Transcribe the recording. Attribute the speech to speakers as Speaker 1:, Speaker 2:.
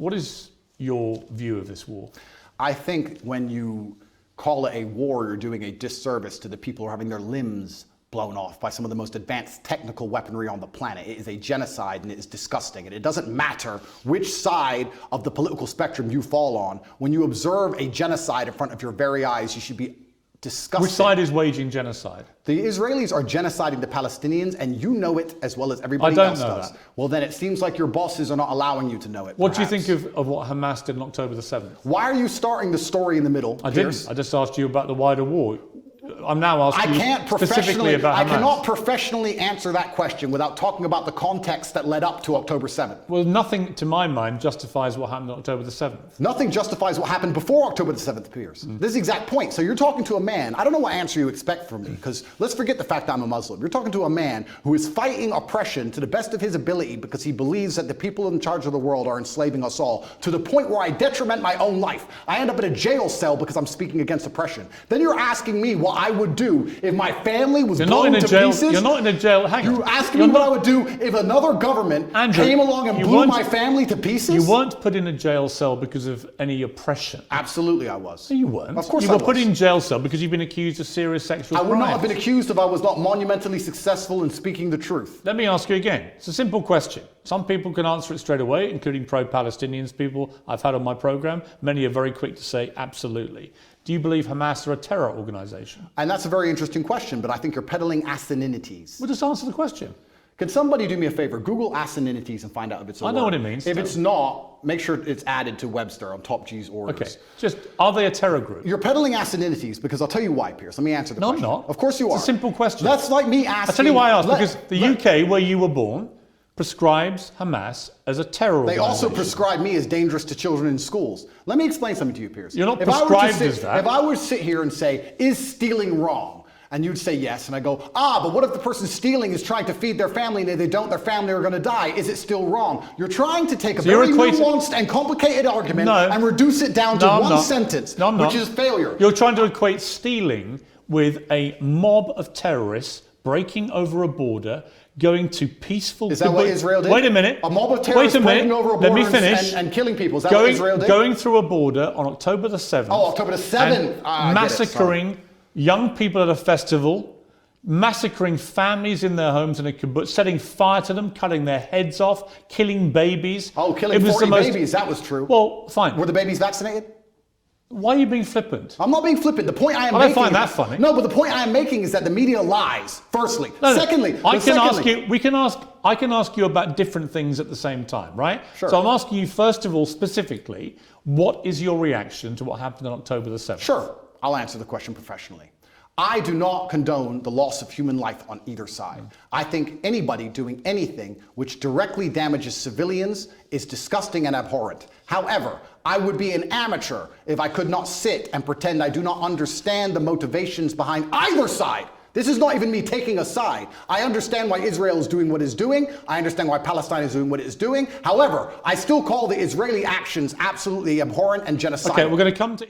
Speaker 1: What is your view of this war?
Speaker 2: I think when you call it a war, you're doing a disservice to the people who are having their limbs blown off by some of the most advanced technical weaponry on the planet. It is a genocide and it is disgusting. And it doesn't matter which side of the political spectrum you fall on. When you observe a genocide in front of your very eyes, you should be disgusted.
Speaker 1: Which side is waging genocide?
Speaker 2: The Israelis are genociding the Palestinians, and you know it as well as everybody else does. I don't know that. Well, then it seems like your bosses are not allowing you to know it.
Speaker 1: What do you think of what Hamas did on October the 7th?
Speaker 2: Why are you starting the story in the middle, Piers?
Speaker 1: I just asked you about the wider war. I'm now asking you specifically about Hamas.
Speaker 2: I cannot professionally answer that question without talking about the context that led up to October 7th.
Speaker 1: Well, nothing, to my mind, justifies what happened on October the 7th.
Speaker 2: Nothing justifies what happened before October the 7th, Piers. This is the exact point. So you're talking to a man, I don't know what answer you expect from me, because let's forget the fact that I'm a Muslim. You're talking to a man who is fighting oppression to the best of his ability because he believes that the people in charge of the world are enslaving us all, to the point where I detriment my own life. I end up in a jail cell because I'm speaking against oppression. Then you're asking me what I would do if my family was blown to pieces.
Speaker 1: You're not in a jail. Hang on.
Speaker 2: You're asking me what I would do if another government came along and blew my family to pieces?
Speaker 1: You weren't put in a jail cell because of any oppression.
Speaker 2: Absolutely I was.
Speaker 1: No, you weren't.
Speaker 2: Of course
Speaker 1: you
Speaker 2: I
Speaker 1: were
Speaker 2: was.
Speaker 1: put in jail cell because you've been accused of serious sexual crimes.
Speaker 2: I would not have been accused if I was not monumentally successful in speaking the truth.
Speaker 1: Let me ask you again. It's a simple question. Some people can answer it straight away, including pro-Palestinians people I've had on my program. Many are very quick to say absolutely. Do you believe Hamas are a terror organization?
Speaker 2: And that's a very interesting question, but I think you're peddling asininities.
Speaker 1: Well, just answer the question.
Speaker 2: Can somebody do me a favor? Google asininities and find out if it's a word.
Speaker 1: I know what it means.
Speaker 2: If it's not, make sure it's added to Webster on Top G's orders.
Speaker 1: Okay. Just, are they a terror group?
Speaker 2: You're peddling asininities because I'll tell you why, Piers. Let me answer the question.
Speaker 1: No, I'm not.
Speaker 2: Of course you are.
Speaker 1: It's a simple question.
Speaker 2: That's like me asking...
Speaker 1: I'll tell you why I asked. Because the UK, where you were born, prescribes Hamas as a terror organization.
Speaker 2: They also prescribe me as dangerous to children in schools. Let me explain something to you, Piers.
Speaker 1: You're not prescribed as that.
Speaker 2: If I were to sit here and say, is stealing wrong? And you'd say yes, and I go, but what if the person stealing is trying to feed their family, and if they don't, their family are going to die? Is it still wrong? You're trying to take a very nuanced and complicated argument and reduce it down to one sentence, which is failure.
Speaker 1: You're trying to equate stealing with a mob of terrorists breaking over a border, going to peaceful...
Speaker 2: Is that what Israel did?
Speaker 1: Wait a minute.
Speaker 2: A mob of terrorists breaking over a border and killing people. Is that what Israel did?
Speaker 1: Going through a border on October the 7th.
Speaker 2: Oh, October the 7th.
Speaker 1: Massacring young people at a festival, massacring families in their homes in a kibbutz, setting fire to them, cutting their heads off, killing babies.
Speaker 2: Oh, killing 40 babies. That was true.
Speaker 1: Well, fine.
Speaker 2: Were the babies vaccinated?
Speaker 1: Why are you being flippant?
Speaker 2: I'm not being flippant. The point I am making...
Speaker 1: I don't find that funny.
Speaker 2: No, but the point I am making is that the media lies, firstly. Secondly...
Speaker 1: I can ask you about different things at the same time, right?
Speaker 2: Sure.
Speaker 1: So I'm asking you, first of all, specifically, what is your reaction to what happened on October the 7th?
Speaker 2: Sure. I'll answer the question professionally. I do not condone the loss of human life on either side. I think anybody doing anything which directly damages civilians is disgusting and abhorrent. However, I would be an amateur if I could not sit and pretend I do not understand the motivations behind either side. This is not even me taking a side. I understand why Israel is doing what it's doing. I understand why Palestine is doing what it is doing. However, I still call the Israeli actions absolutely abhorrent and genocidal.
Speaker 1: Okay, we're going to come to...